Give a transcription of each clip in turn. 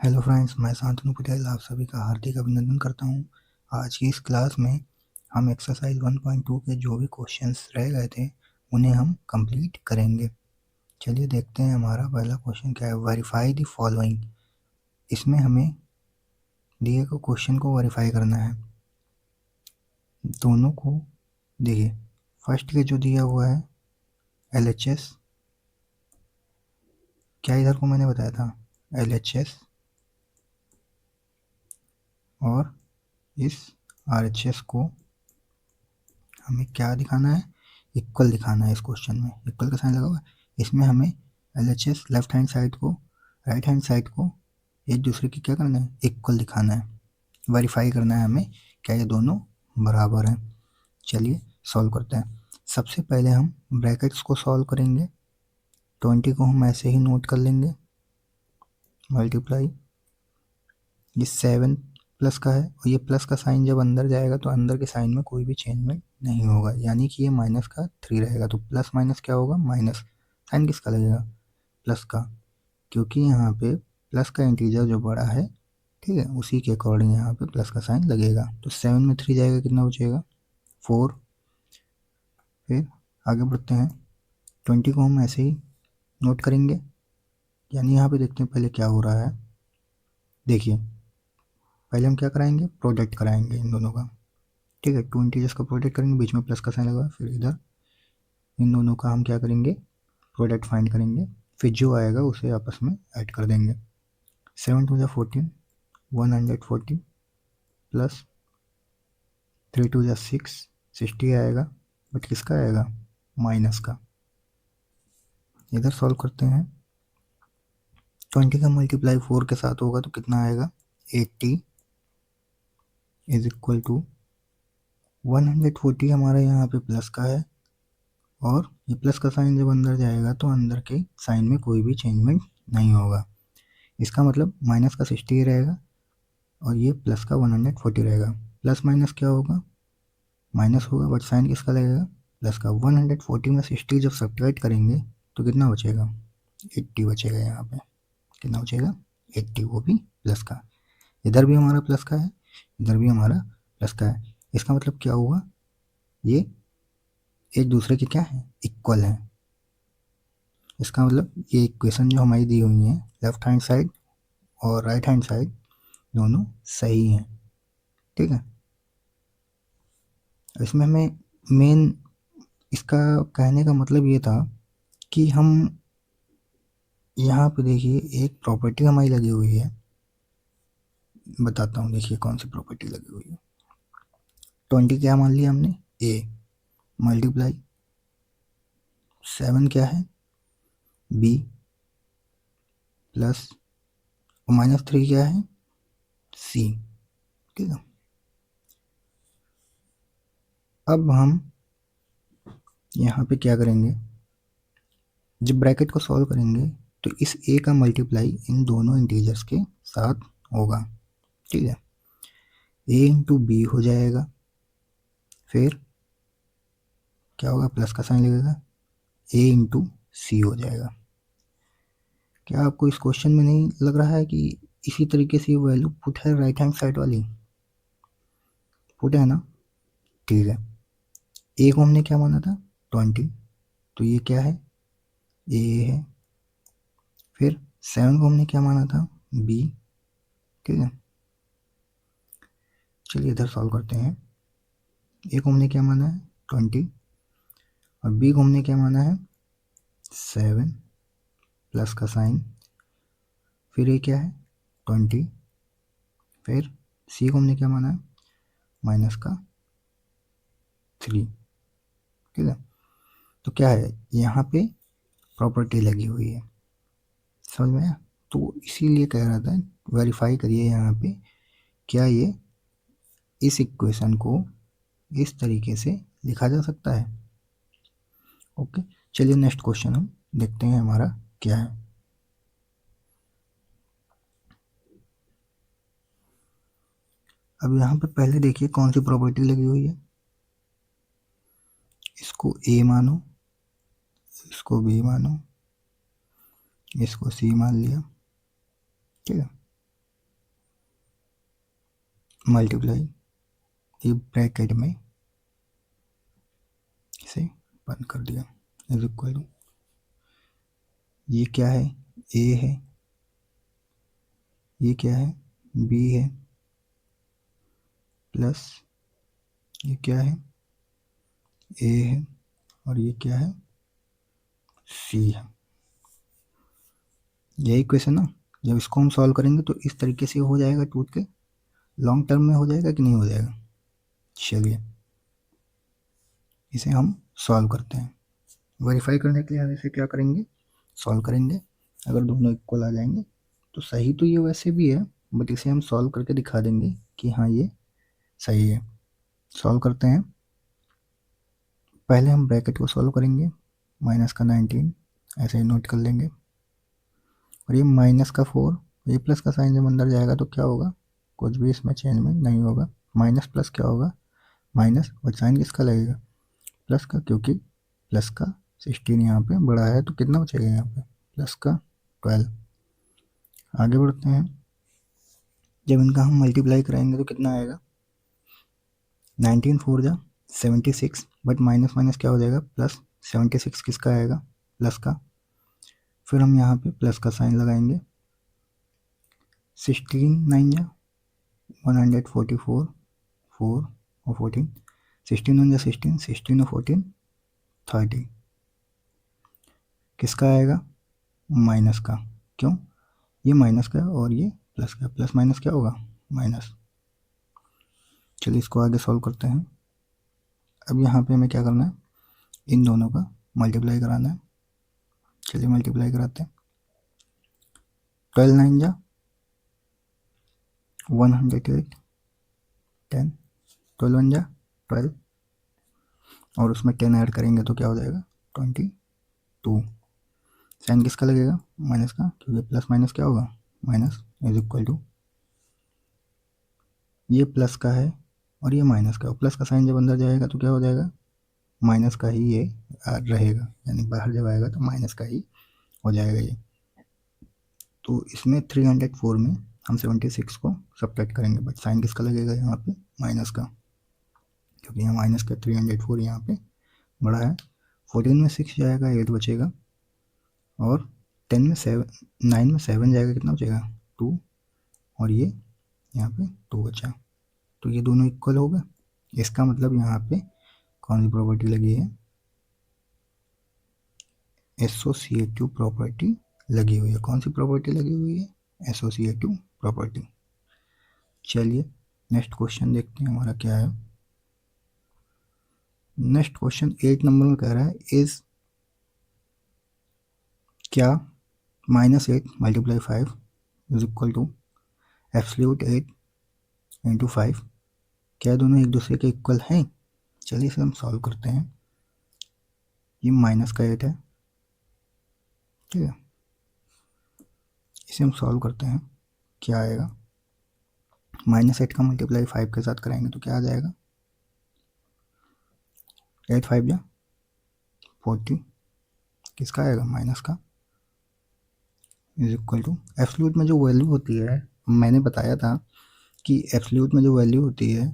Hello friends, मैं शांतनु पटेल आप सभी का हार्दिक अभिनंदन करता हूं। आज की इस क्लास में हम एक्सरसाइज 1.2 के जो भी क्वेश्चंस रह गए थे उन्हें हम कंप्लीट करेंगे। चलिए देखते हैं हमारा पहला क्वेश्चन क्या है। Verify the following. इसमें हमें दिए गए क्वेश्चन को वेरीफाई करना है। दोनों को देखिए, फर्स्ट के जो दिया हुआ है LHS, क्या इधर को मैंने बताया था LHS, और इस RHS को हमें क्या दिखाना है, इक्वल दिखाना है। इस क्वेश्चन में इक्वल का साइन लगा हुआ है। इसमें हमें LHS लेफ्ट हैंड साइड को राइट हैंड साइड को एक दूसरे की क्या करना है, इक्वल दिखाना है। वेरीफाई करना है हमें क्या ये दोनों बराबर हैं। चलिए सॉल्व करते हैं। सबसे पहले हम ब्रैकेट्स को सॉल्व करेंगे। 20 को हम ऐसे ही नोट कर लेंगे, मल्टीप्लाई ये 7 प्लस का है और ये प्लस का साइन जब अंदर जाएगा तो अंदर के साइन में कोई भी चेंजमेंट नहीं होगा, यानी कि ये माइनस का 3 रहेगा। तो प्लस माइनस क्या होगा, माइनस। साइन किसका लगेगा, प्लस का, क्योंकि यहाँ पे प्लस का इंटीजर जो बड़ा है, ठीक है, उसी के अकॉर्डिंग यहाँ पे प्लस का साइन लगेगा। तो 7 में 3 जाएगा, कितना बचेगा 4। फिर आगे बढ़ते हैं, 20 को हम ऐसे ही नोट करेंगे, यानी यहाँ पे देखते हैं पहले क्या हो रहा है। देखिए पहले हम क्या कराएंगे, प्रोडक्ट कराएंगे इन दोनों का, ठीक है। 2 इंटीजर्स का प्रोडक्ट करेंगे, बीच में प्लस का साइन लगा, फिर इधर इन दोनों का हम क्या करेंगे, प्रोडक्ट फाइंड करेंगे। फिर जो आएगा उसे आपस में ऐड कर देंगे। 7 टू 14, 140 प्लस 3 टू 6, 60 आएगा, बट किसका आएगा, माइनस का। इधर सॉल्व करते हैं। 20 का मल्टीप्लाई 4 के साथ होगा तो कितना आएगा, 80 इज इक्वल टू 140 हमारा यहाँ पे प्लस का है, और ये प्लस का साइन जब अंदर जाएगा तो अंदर के साइन में कोई भी चेंजमेंट नहीं होगा। इसका मतलब माइनस का 60 रहेगा और ये प्लस का 140 रहेगा। प्लस माइनस क्या होगा, माइनस होगा, बट साइन किसका लगेगा, प्लस का। 140 में 60 जब सब्ट्रैक्ट करेंगे तो कितना बचेगा, 80 बचेगा। यहाँ पे कितना बचेगा, 80, वो भी प्लस का। इधर भी हमारा प्लस का है, इधर भी हमारा प्लस का है। इसका मतलब क्या हुआ, ये एक दूसरे के क्या है, इक्वल है। इसका मतलब ये इक्वेशन जो हमारी दी हुई है, लेफ्ट हैंड साइड और राइट हैंड साइड दोनों सही हैं, ठीक है। इसमें हमें मेन इसका कहने का मतलब ये था कि हम यहाँ पे देखिए एक प्रॉपर्टी हमारी लगी हुई है, बताता हूँ। देखिए कौन सी प्रॉपर्टी लगी हुई है। 20 क्या मान लिया हमने, ए, मल्टीप्लाई 7 क्या है, बी, प्लस -3 क्या है, सी, ठीक है। अब हम यहाँ पे क्या करेंगे, जब ब्रैकेट को सॉल्व करेंगे तो इस ए का मल्टीप्लाई इन दोनों इंटीजर्स के साथ होगा, ठीक है। ए इंटू बी हो जाएगा, फिर क्या होगा, प्लस का साइन लगेगा, ए इंटू सी हो जाएगा। क्या आपको इस क्वेश्चन में नहीं लग रहा है कि इसी तरीके से वैल्यू पुट है राइट हैंड साइड वाली, पुट है ना, ठीक है। ए को हमने क्या माना था, 20, तो ये क्या है, ए है। फिर 7 को हमने क्या माना था, बी, ठीक है। चलिए इधर सॉल्व करते हैं। ए को हमने क्या माना है, 20, और बी को हमने क्या माना है, 7 प्लस का साइन, फिर ये क्या है, 20, फिर सी को हमने क्या माना है, माइनस का 3, ठीक है। तो क्या है, यहाँ पे प्रॉपर्टी लगी हुई है, समझ में आया। तो इसीलिए कह रहा था वेरीफाई करिए यहाँ पे क्या ये इस इक्वेशन को इस तरीके से लिखा जा सकता है। ओके, चलिए नेक्स्ट क्वेश्चन हम देखते हैं हमारा क्या है। अब यहाँ पे पहले देखिए कौन सी प्रॉपर्टी लगी हुई है। इसको ए मानो, इसको बी मानो, इसको सी मान लिया, ठीक है। मल्टीप्लाई ये ब्रैकेट में इसे बंद कर दिया इज इक्वल टू, ये क्या है, ए है, ये क्या है, बी है, प्लस ये क्या है, ए है, और ये क्या है, सी है। यही क्वेश्चन ना, जब इसको हम सॉल्व करेंगे तो इस तरीके से हो जाएगा टूट के, लॉन्ग टर्म में हो जाएगा कि नहीं हो जाएगा। चलिए इसे हम सॉल्व करते हैं। वेरीफाई करने के लिए हम इसे क्या करेंगे, सॉल्व करेंगे। अगर दोनों इक्वल आ जाएंगे तो सही तो ये वैसे भी है, बट इसे हम सॉल्व करके दिखा देंगे कि हाँ ये सही है। सॉल्व करते हैं। पहले हम ब्रैकेट को सॉल्व करेंगे, माइनस का 19 ऐसे ही नोट कर लेंगे, और ये माइनस का 4, ये प्लस का साइन जब अंदर जाएगा तो क्या होगा, कुछ भी इसमें चेंज में नहीं होगा। माइनस प्लस क्या होगा, माइनस, और साइन किसका लगेगा, प्लस का, क्योंकि प्लस का 16 यहाँ पे बड़ा है तो कितना बचेगा यहाँ पे, प्लस का 12। आगे बढ़ते हैं। जब इनका हम मल्टीप्लाई कराएंगे तो कितना आएगा, 19 4 जा 76, बट माइनस माइनस क्या हो जाएगा, प्लस 76 किसका आएगा, प्लस का। फिर हम यहाँ पे प्लस का साइन लगाएंगे, 16 9 जा 144, 4 और 14, 16 1 जा 16, 16 और 14 30, किसका आएगा, माइनस का। क्यों, ये माइनस का और ये प्लस का, प्लस माइनस क्या होगा, माइनस। चलिए इसको आगे सॉल्व करते हैं। अब यहाँ पे हमें क्या करना है, इन दोनों का मल्टीप्लाई कराना है। चलिए मल्टीप्लाई कराते हैं। 12 9 जा 108, 10, 12 1 जा 12, और उसमें 10 ऐड करेंगे तो क्या हो जाएगा, 22। साइन किसका लगेगा, माइनस का, क्योंकि प्लस माइनस क्या होगा, माइनस, इज इक्वल टू, ये प्लस का है और ये माइनस का, प्लस का साइन जब अंदर जाएगा तो क्या हो जाएगा, माइनस का ही ये रहेगा, यानी बाहर जब आएगा तो माइनस का ही हो जाएगा ये। तो इसमें 304 में हम 76 को सब्ट्रैक्ट करेंगे, बट साइन किसका लगेगा यहाँ पे, माइनस का, क्योंकि यहाँ माइनस का 304 यहाँ पे बड़ा है। 14 में 6 जाएगा 8 बचेगा, और 10 में 7, 9 में 7 जाएगा कितना बचेगा, 2, और ये यहाँ पे 2 बचा। तो ये दोनों इक्वल हो गए। इसका मतलब यहाँ पे कौन सी प्रॉपर्टी लगी है, एसोसिएटिव प्रॉपर्टी लगी हुई है। कौन सी प्रॉपर्टी लगी हुई है, एसोसिएटिव प्रॉपर्टी। चलिए नेक्स्ट क्वेश्चन देखते हैं हमारा क्या है। नेक्स्ट क्वेश्चन 8 नंबर में कह रहा है, इज क्या -8 multiply 5 is equal to absolute 8 into 5, क्या दोनों एक दूसरे के इक्वल हैं। चलिए इसे हम सॉल्व करते हैं। ये माइनस का 8 है, ठीक है, इसे हम सॉल्व करते हैं। क्या आएगा, -8 का मल्टीप्लाई 5 के साथ कराएंगे तो क्या आ जाएगा, 8 5 जा 40, किसका आएगा, माइनस का, इज इक्वल टू, एब्सोल्यूट में जो वैल्यू होती है, मैंने बताया था कि एब्सोल्यूट में जो वैल्यू होती है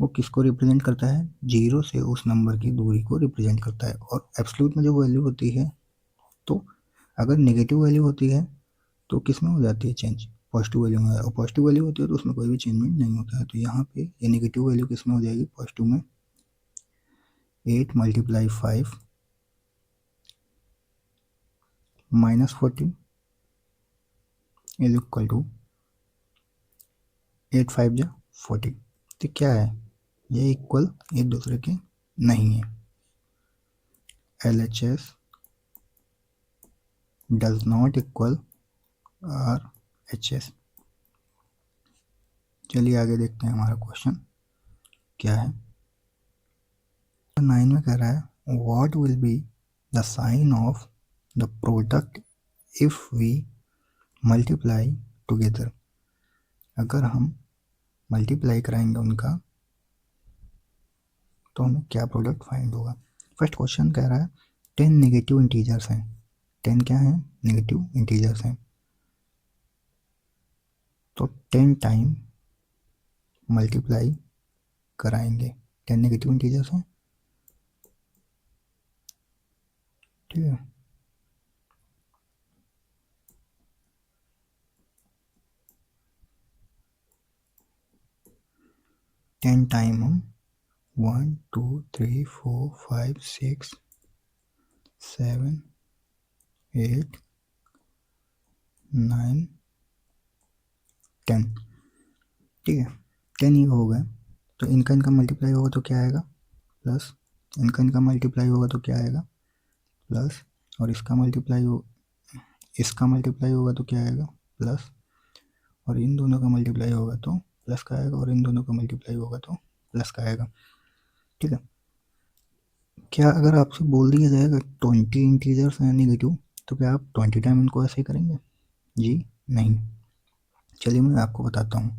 वो किसको रिप्रेजेंट करता है, जीरो से उस नंबर की दूरी को रिप्रेजेंट करता है। और एब्सोल्यूट में जो वैल्यू होती है, तो अगर नेगेटिव वैल्यू होती है तो किस में हो जाती है चेंज, पॉजिटिव वैल्यू में, और पॉजिटिव वैल्यू होती है तो उसमें कोई भी चेंजमेंट नहीं होता है। तो यहाँ पे ये नेगेटिव वैल्यू किस में हो जाएगी, पॉजिटिव में। 8 मल्टीप्लाई 5 -14 इज इक्वल टू 8 5 जा 40। तो क्या है, ये इक्वल एक दूसरे के नहीं है। LHS does not equal RHS। चलिए आगे देखते हैं हमारा क्वेश्चन क्या है। 9 में कह रहा है, what will be the sign of the product if we multiply together. अगर हम मल्टीप्लाई कराएंगे उनका तो हमें क्या प्रोडक्ट फाइंड होगा। फर्स्ट क्वेश्चन कह रहा है 10 नेगेटिव इंटीजर्स हैं। 10 क्या है, नेगेटिव इंटीजर्स हैं। तो 10 टाइम मल्टीप्लाई कराएंगे। 10 नेगेटिव इंटीजर्स हैं, ठीक है। टेन टाइम हम 1 2 3 4 5 6 7 8 9 10, ठीक है। 10 ये हो गए, तो इनका मल्टीप्लाई होगा तो क्या आएगा, प्लस। इनका मल्टीप्लाई होगा तो क्या आएगा, प्लस। और इसका मल्टीप्लाई होगा तो क्या आएगा, प्लस। और इन दोनों का मल्टीप्लाई होगा तो प्लस का आएगा, और इन दोनों का मल्टीप्लाई होगा तो प्लस का आएगा, ठीक है। क्या अगर आपसे बोल दिया जाएगा 20 इंटीजर्स हैं नेगेटिव, तो क्या आप 20 टाइम इनको ऐसे ही करेंगे? जी नहीं। चलिए मैं आपको बताता हूँ,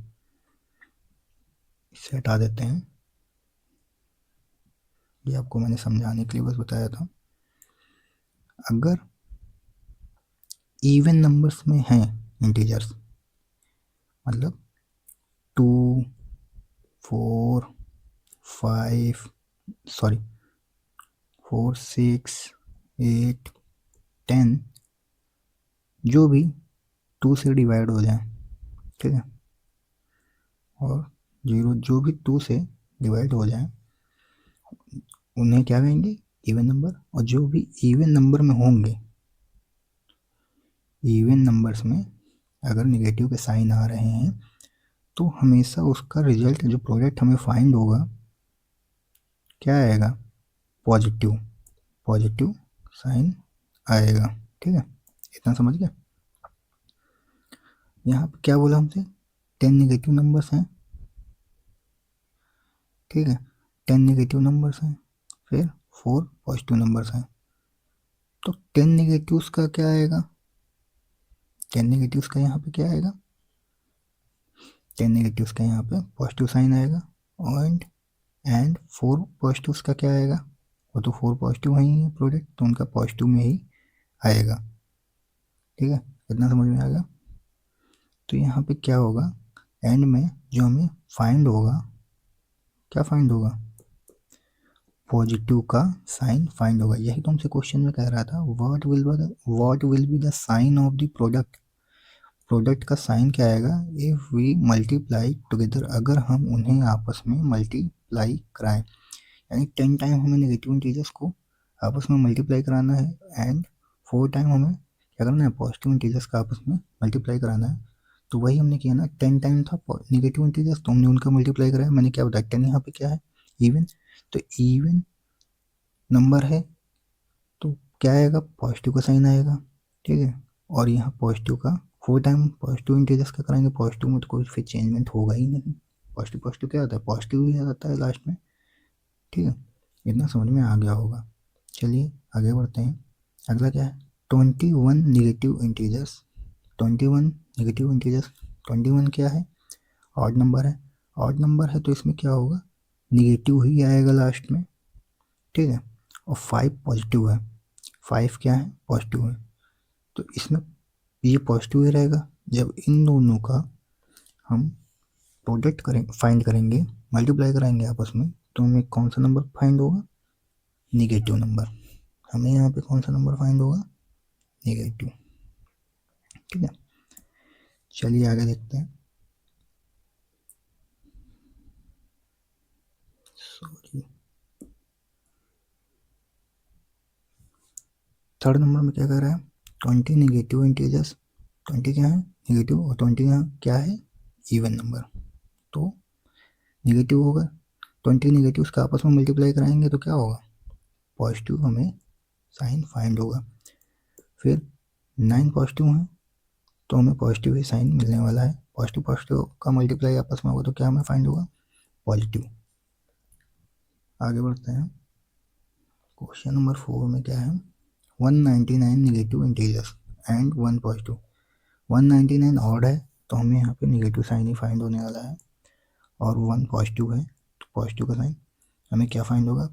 इसे हटा देते हैं, ये आपको मैंने समझाने के लिए बस बताया था। अगर इवन नंबर्स में हैं इंटीजर्स, मतलब 2 4 5 सॉरी 4 6 8 10, जो भी 2 से डिवाइड हो जाए, ठीक है, और 0 जो भी 2 से डिवाइड हो जाए, उन्हें क्या कहेंगे, इवन नंबर। और जो भी इवन नंबर में होंगे, इवन नंबर्स में अगर निगेटिव के साइन आ रहे हैं, तो हमेशा उसका रिजल्ट, जो प्रोडक्ट हमें फाइंड होगा, क्या आएगा, पॉजिटिव। पॉजिटिव साइन आएगा, ठीक है। इतना समझ गया। यहाँ पे क्या बोला हमसे, 10 नेगेटिव नंबर्स हैं, ठीक है। 10 नेगेटिव नंबर्स हैं, फिर 4 पॉजिटिव नंबर्स हैं, तो 10 नेगेटिव्स का क्या आएगा, 10 नेगेटिव्स का यहाँ पे क्या आएगा, 10 नेगेटिव्स का यहाँ पे पॉजिटिव साइन आएगा। एंड 4 पॉजिटिव्स का क्या आएगा, वो तो 4 पॉजिटिव ही है प्रोडक्ट, तो उनका पॉजिटिव में ही आएगा, ठीक है। इतना समझ में आ गया। तो यहाँ पे क्या होगा, एंड में जो हमें फाइंड होगा, क्या फाइंड होगा, पॉजिटिव का साइन फाइंड होगा। यही तो हमसे क्वेश्चन में कह रहा था, what will be the sign of the product. Product का साइन क्या आएगा, इफ़ वी मल्टीप्लाई टुगेदर, अगर हम उन्हें आपस में मल्टीप्लाई कराएं। यानी 10 टाइम हमें नेगेटिव इंटीजर्स को आपस में मल्टीप्लाई कराना है, एंड 4 टाइम हमें क्या करना है, पॉजिटिव इंटीजर्स का आपस में मल्टीप्लाई कराना है। तो वही हमने किया ना, 10 टाइम था नेगेटिव इंटीजर्स, तो हमने उनका मल्टीप्लाई कराया। मैंने क्या बताया, 10 यहाँ पे क्या है, इवन। तो इवन नंबर है, तो क्या आएगा, पॉजिटिव का साइन आएगा, ठीक है। और यहाँ पॉजिटिव का 4 टाइम पॉजिटिव इंटीजर्स का कराएंगे, पॉजिटिव में तो कोई फिर चेंजमेंट होगा ही नहीं। पॉजिटिव पॉजिटिव क्या होता है, पॉजिटिव ही आता है लास्ट में, ठीक है। इतना समझ में आ गया होगा। चलिए आगे बढ़ते हैं। अगला क्या है, 21 नेगेटिव इंटीजर्स। 21 नेगेटिव इंटीजर्स, 21 क्या है, ऑड नंबर है। ऑड नंबर है तो इसमें क्या होगा, निगेटिव ही आएगा लास्ट में, ठीक है। और 5 पॉजिटिव है, 5 क्या है, पॉजिटिव है, तो इसमें ये पॉजिटिव ही रहेगा। जब इन दोनों का हम प्रोडक्ट करेंगे, फाइंड करेंगे, मल्टीप्लाई कराएंगे आपस में, तो हमें कौन सा नंबर फाइंड होगा, निगेटिव नंबर। हमें यहाँ पे कौन सा नंबर फाइंड होगा, निगेटिव, ठीक है। चलिए आगे देखते हैं। सॉरी, थर्ड नंबर में क्या कर रहा है, 20 नेगेटिव इंटीजर्स। 20 क्या है, नेगेटिव, और 20 यहाँ क्या है, इवन नंबर, तो नेगेटिव होगा। 20 नेगेटिव का आपस में मल्टीप्लाई कराएंगे तो क्या होगा, पॉजिटिव हमें साइन फाइंड होगा। फिर 9 पॉजिटिव हैं, तो हमें पॉजिटिव ही साइन मिलने वाला है। पॉजिटिव पॉजिटिव का मल्टीप्लाई आपस में होगा तो क्या हमें फाइंड होगा, पॉजिटिव। आगे बढ़ते हैं। क्वेश्चन नंबर 4 में क्या है, 199 negative integers and 1 positive. 199 odd है, तो हमें यहाँ पे नेगेटिव साइन ही फाइंड होने वाला है, और 1 पॉजिटिव है, तो पॉजिटिव का साइन हमें क्या फाइंड होगा,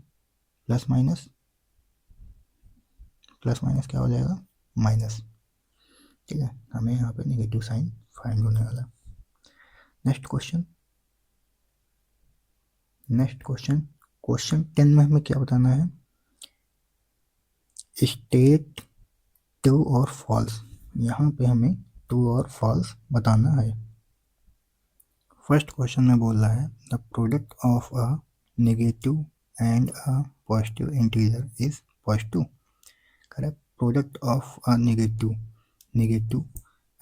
प्लस माइनस, प्लस माइनस क्या हो जाएगा, माइनस, ठीक है। हमें यहाँ पे नेगेटिव साइन फाइंड होने वाला है। Next question, next question, question 10 में हमें क्या बताना है, स्टेट ट्रू और फॉल्स। यहाँ पे हमें ट्रू और फॉल्स बताना है। फर्स्ट क्वेश्चन में बोल रहा है the product of a negative and a positive integer is positive. Correct, product of a negative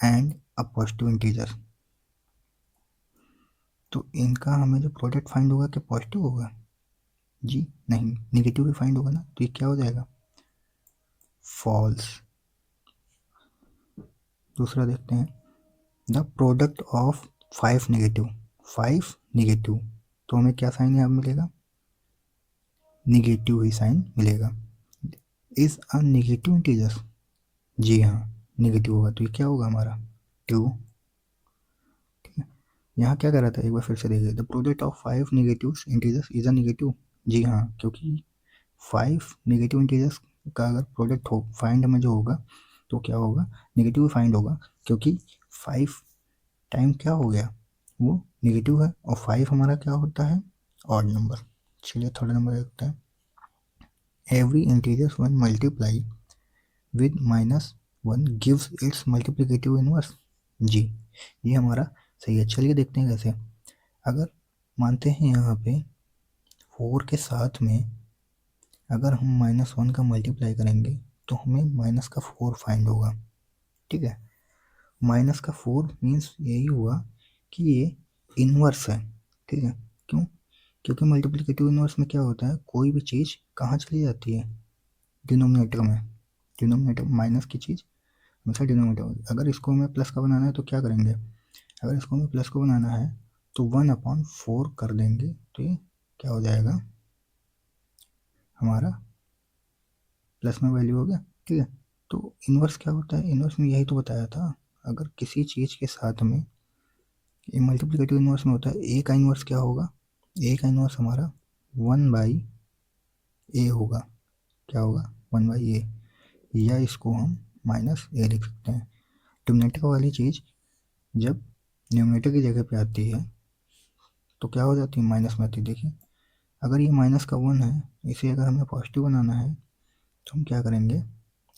and a positive integer, तो इनका हमें जो प्रोडक्ट फाइंड होगा क्या पॉजिटिव होगा? जी नहीं, नेगेटिव भी फाइंड होगा ना, तो ये क्या हो जाएगा, फॉल्स। दूसरा देखते हैं, द प्रोडक्ट ऑफ 5 नेगेटिव, तो हमें क्या साइन यहाँ मिलेगा, नेगेटिव ही साइन मिलेगा। इज अ नेगेटिव इंटीजर, जी हाँ नेगेटिव होगा, तो ये क्या होगा हमारा ट्रू। ठीक है, यहाँ क्या कर रहा था, एक बार फिर से देखिए, the product of 5 negative integers is a negative, जी हाँ, क्योंकि 5 नेगेटिव इंटीजर्स का अगर प्रोडक्ट हो फाइंड में जो होगा तो क्या होगा, नेगेटिव फाइंड होगा, क्योंकि 5 टाइम क्या हो गया, वो नेगेटिव है, और 5 हमारा क्या होता है, ऑड नंबर। चलिए थर्ड नंबर देखते हैं, every integers one multiply with -1 gives its multiplicative inverse, जी ये हमारा सही है। चलिए देखते हैं कैसे, अगर मानते हैं यहाँ पे 4 के साथ में अगर हम -1 का मल्टीप्लाई करेंगे तो हमें माइनस का 4 फाइंड होगा। ठीक है, माइनस का 4 मीन्स यही हुआ कि ये इन्वर्स है। ठीक है, क्यों, क्योंकि मल्टीप्लिकेटिव इन्वर्स में क्या होता है, कोई भी चीज़ कहाँ चली जाती है, डिनोमिनेटर में। डिनोमिनेटर माइनस की चीज़ हमेशा डिनोमिनेटर में, अगर इसको हमें प्लस का बनाना है तो क्या करेंगे, अगर इसको हमें प्लस को बनाना है तो 1/4 कर देंगे, तो ये क्या हो जाएगा हमारा प्लस में वैल्यू हो गया। ठीक है, तो इन्वर्स क्या होता है, इन्वर्स में यही तो बताया था, अगर किसी चीज़ के साथ में ये मल्टीप्लिकेटिव इन्वर्स में होता है, ए का इन्वर्स क्या होगा, ए का इन्वर्स हमारा 1/a होगा, क्या होगा 1/a, या इसको हम -a लिख सकते हैं। डिनोमिनेटर वाली चीज़ जब न्यूमरेटर की जगह पे आती है तो क्या हो जाती है, माइनस में आती है। देखिए अगर ये माइनस का 1 है, इसे अगर हमें पॉजिटिव बनाना है तो हम क्या करेंगे,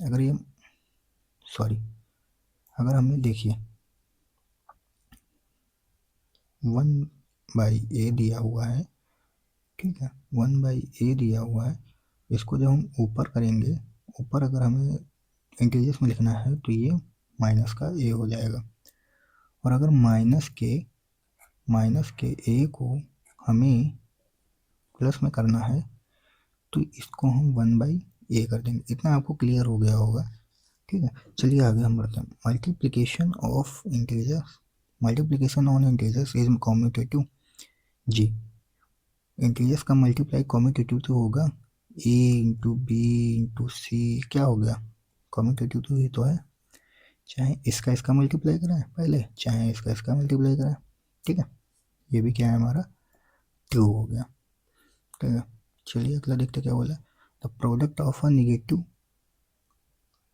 अगर ये सॉरी अगर हमें देखिए 1/a दिया हुआ है, ठीक है 1/a दिया हुआ है, इसको जब हम ऊपर करेंगे, ऊपर अगर हमें इंटीजर्स में लिखना है तो ये माइनस का a हो जाएगा, और अगर माइनस के a को हमें प्लस में करना है तो इसको हम 1/a कर देंगे। इतना आपको क्लियर हो गया होगा। ठीक है, चलिए आगे हम बढ़ते हैं, multiplication of integers, multiplication on integers is commutative, जी इंटीजर्स का मल्टीप्लाई कॉम्यूटेटिव तो होगा, a into b into c क्या हो गया, कॉम्यूटेटिव तो ये तो है, चाहे इसका मल्टीप्लाई कराएं पहले, चाहे इसका मल्टीप्लाई कराएं। ठीक है, ये भी क्या है हमारा ट्रू हो गया। ठीक है, चलिए अगला देखते क्या बोला, the product of a negative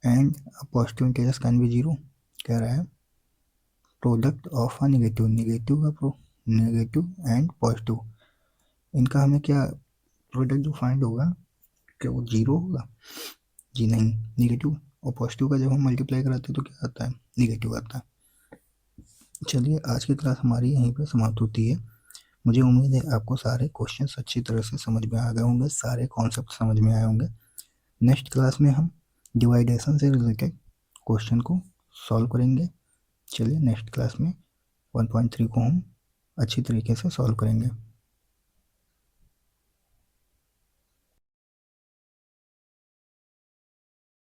and a positive integers can be zero, कह रहा है product of a negative and positive, इनका हमें क्या प्रोडक्ट जो फाइंड होगा क्या वो जीरो होगा, जी नहीं, नेगेटिव और पॉजिटिव का जब हम मल्टीप्लाई कराते हैं तो क्या आता है, नेगेटिव आता है। चलिए आज की क्लास हमारी यहीं पे समाप्त होती है। मुझे उम्मीद है आपको सारे क्वेश्चंस अच्छी तरह से समझ में आ गए होंगे, सारे कॉन्सेप्ट समझ में आए होंगे। नेक्स्ट क्लास में हम डिवाइडेशन से रिलेटेड क्वेश्चन को सॉल्व करेंगे। चलिए नेक्स्ट क्लास में 1.3 को हम अच्छी तरीके से सॉल्व करेंगे।